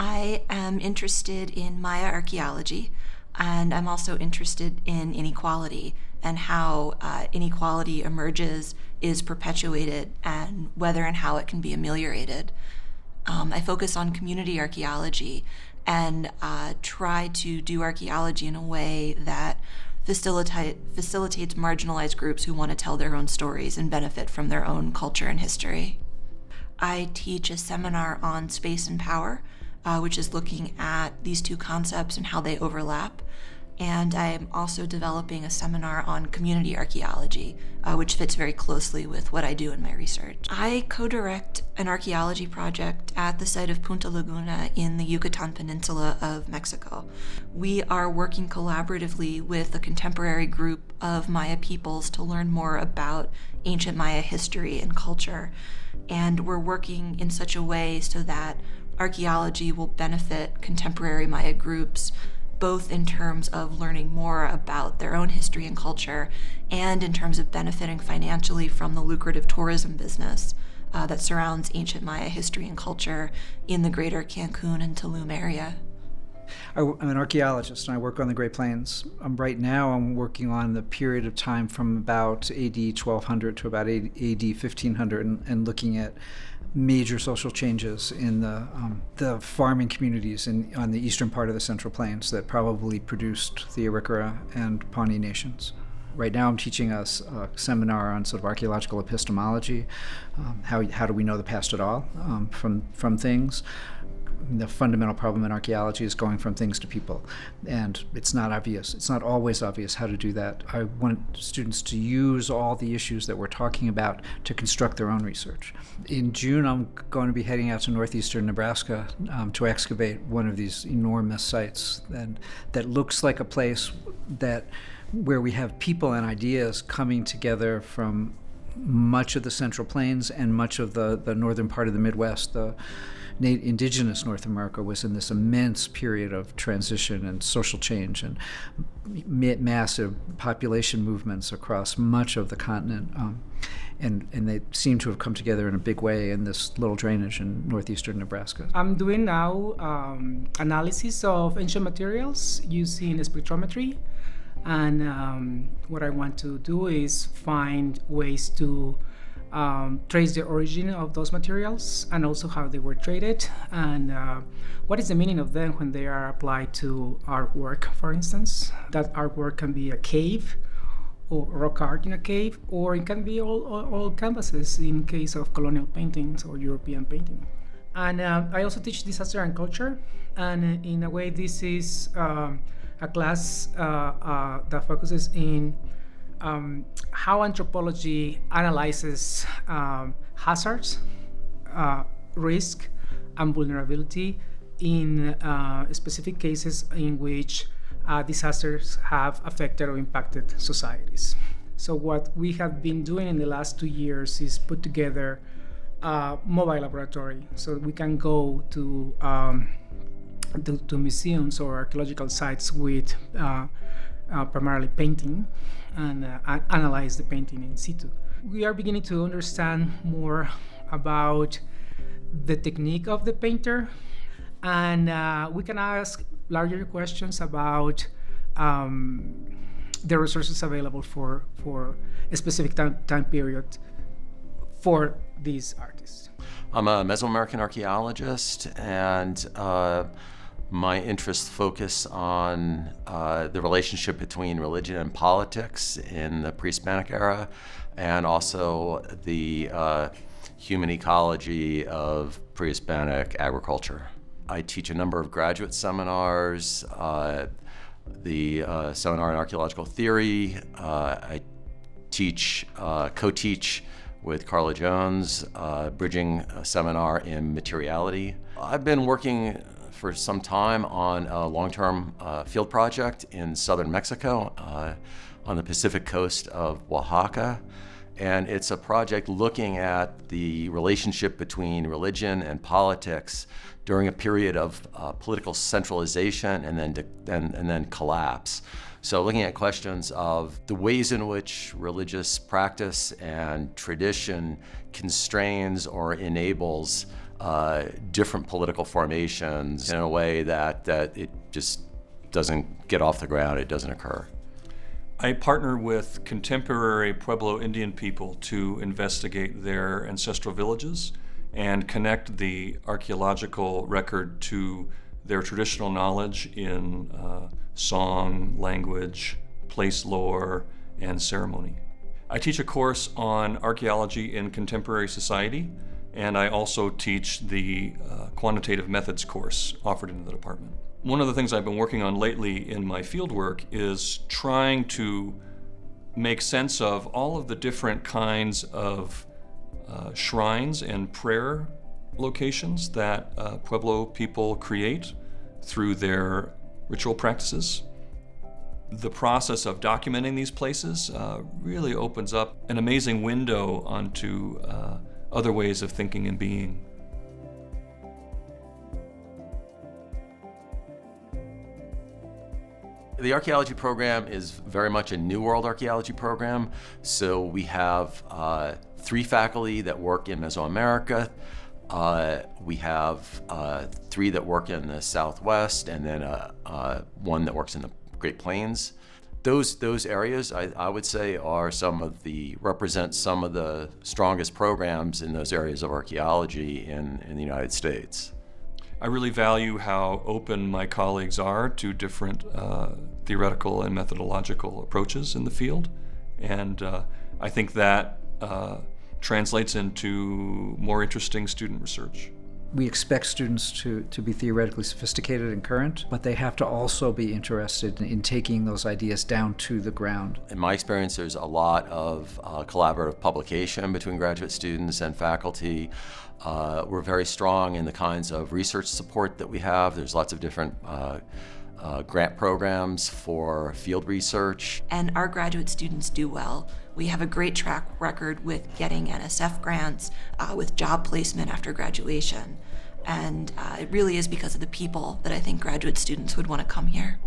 I am interested in Maya archaeology, and I'm also interested in inequality and how inequality emerges, is perpetuated, and whether and how it can be ameliorated. I focus on community archaeology and try to do archaeology in a way that facilitates marginalized groups who want to tell their own stories and benefit from their own culture and history. I teach a seminar on space and power, which is looking at these two concepts and how they overlap. And I am also developing a seminar on community archaeology, which fits very closely with what I do in my research. I co-direct an archaeology project at the site of Punta Laguna in the Yucatan Peninsula of Mexico. We are working collaboratively with a contemporary group of Maya peoples to learn more about ancient Maya history and culture. And we're working in such a way so that archaeology will benefit contemporary Maya groups, both in terms of learning more about their own history and culture, and in terms of benefiting financially from the lucrative tourism business that surrounds ancient Maya history and culture in the greater Cancun and Tulum area. I'm an archaeologist and I work on the Great Plains. Right now I'm working on the period of time from about AD 1200 to about AD 1500 and looking at major social changes in the farming communities on the eastern part of the Central Plains that probably produced the Arikara and Pawnee nations. Right now I'm teaching us a seminar on sort of archaeological epistemology, how do we know the past at all from things. The fundamental problem in archaeology is going from things to people, and it's not obvious. It's not always obvious how to do that. I want students to use all the issues that we're talking about to construct their own research. In June, I'm going to be heading out to northeastern Nebraska to excavate one of these enormous sites that looks like a place where we have people and ideas coming together from much of the Central Plains and much of the northern part of the Midwest. The indigenous North America was in this immense period of transition and social change and massive population movements across much of the continent. And they seem to have come together in a big way in this little drainage in northeastern Nebraska. I'm doing now analysis of ancient materials using spectrometry. And what I want to do is find ways to trace the origin of those materials and also how they were traded and what is the meaning of them when they are applied to artwork, for instance. That artwork can be a cave or rock art in a cave, or it can be all canvases in case of colonial paintings or European painting. And I also teach disaster and culture, and in a way this is a class that focuses in how anthropology analyzes hazards, risk, and vulnerability in specific cases in which disasters have affected or impacted societies. So what we have been doing in the last 2 years is put together a mobile laboratory so we can go to museums or archaeological sites with primarily painting and analyze the painting in situ. We are beginning to understand more about the technique of the painter, and we can ask larger questions about the resources available for a specific time period for these artists. I'm a Mesoamerican archaeologist, and my interests focus on the relationship between religion and politics in the pre-Hispanic era, and also the human ecology of pre-Hispanic agriculture. I teach a number of graduate seminars, the seminar in archaeological theory. I co-teach with Carla Jones, bridging a seminar in materiality. I've been working for some time on a long-term field project in southern Mexico on the Pacific coast of Oaxaca. And it's a project looking at the relationship between religion and politics during a period of political centralization and then collapse. So looking at questions of the ways in which religious practice and tradition constrains or enables different political formations in a way that it just doesn't get off the ground, it doesn't occur. I partner with contemporary Pueblo Indian people to investigate their ancestral villages and connect the archaeological record to their traditional knowledge in song, language, place lore, and ceremony. I teach a course on archaeology in contemporary society, and I also teach the quantitative methods course offered in the department. One of the things I've been working on lately in my fieldwork is trying to make sense of all of the different kinds of shrines and prayer locations that Pueblo people create through their ritual practices. The process of documenting these places really opens up an amazing window onto other ways of thinking and being. The archaeology program is very much a New World archaeology program. So we have 3 faculty that work in Mesoamerica. We have 3 that work in the Southwest, and then 1 that works in the Great Plains. Those areas, I would say, represent some of the strongest programs in those areas of archaeology in the United States. I really value how open my colleagues are to different theoretical and methodological approaches in the field, and I think that translates into more interesting student research. We expect students to be theoretically sophisticated and current, but they have to also be interested in taking those ideas down to the ground. In my experience, there's a lot of collaborative publication between graduate students and faculty. We're very strong in the kinds of research support that we have. There's lots of different grant programs for field research. And our graduate students do well. We have a great track record with getting NSF grants, with job placement after graduation. And it really is because of the people that I think graduate students would want to come here.